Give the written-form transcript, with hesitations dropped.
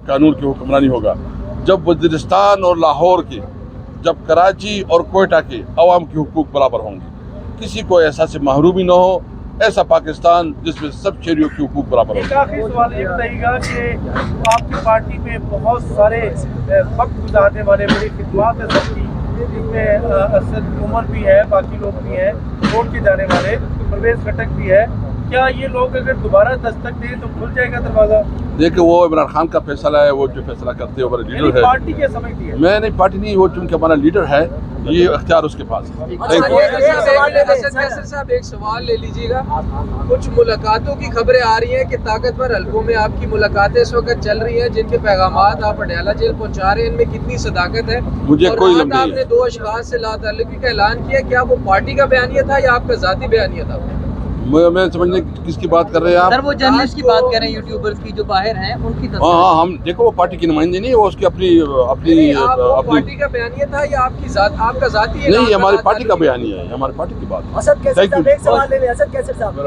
قانون کی حکمرانی ہوگا. جب وزیرستان اور لاہور کے، جب کراچی اور کوئٹہ کے عوام کے حقوق برابر ہوں گے، کسی کو احساس محرومی نہ ہو، ایسا پاکستان جس میں سب شہریوں کے حقوق برابر ہوں. ایک آخری سوال یہ بتائیے گا کہ آپ کی پارٹی میں بہت سارے وقت گزارنے والے، بڑی خدمات ہیں سب کی، جن میں اسد عمر بھی ہے، باقی لوگ بھی ہیں چھوڑ کے جانے والے، پرویز خٹک بھی ہے. کیا یہ لوگ اگر دوبارہ دستک دیں تو کھل جائے گا دروازہ؟ دیکھیں وہ عمران خان کا فیصلہ ہے، وہ جو فیصلہ کرتے ہیں ہمارے لیڈر ہے. پارٹی کیا سمجھتی ہے؟ میں نہیں، پارٹی نہیں، وہ چونکہ ہمارا لیڈر ہے، یہ اختیار اس کے پاس ہے. Thank you. اسد کیسر صاحب ایک سوال لے لیجیے گا. کچھ ملاقاتوں کی خبریں آ رہی ہیں کہ طاقتور حلقوں میں آپ کی ملاقاتیں اس وقت چل رہی ہیں، جن کے پیغامات آپ اڈیالہ جیل پہنچا رہے ہیں، ان میں کتنی صداقت ہے؟ مجھے کوئی علم آپ نہیں نے ہے. 2 اشخاص سے لا تعلقی کا اعلان کیا، کیا وہ پارٹی کا بیانیہ تھا یا آپ کا ذاتی بیانیہ تھا؟ میں سمجھنے کس کی بات کر رہے ہیں آپ؟ سر وہ جرنلسٹ کی بات کر رہے ہیں، یوٹیوبرز کی جو باہر ہیں ان کی تصویر. ہاں ہم دیکھو، وہ پارٹی کی نمائندے نہیں ہے، وہ اس کی اپنی پارٹی کا بیانیہ تھا یا آپ کا ذاتی نہیں، ہماری پارٹی کا بیانیہ ہے، ہماری پارٹی کی بات ہے. اسد کیسر صاحب ایک سوال لے لیں. اسد کیسر صاحب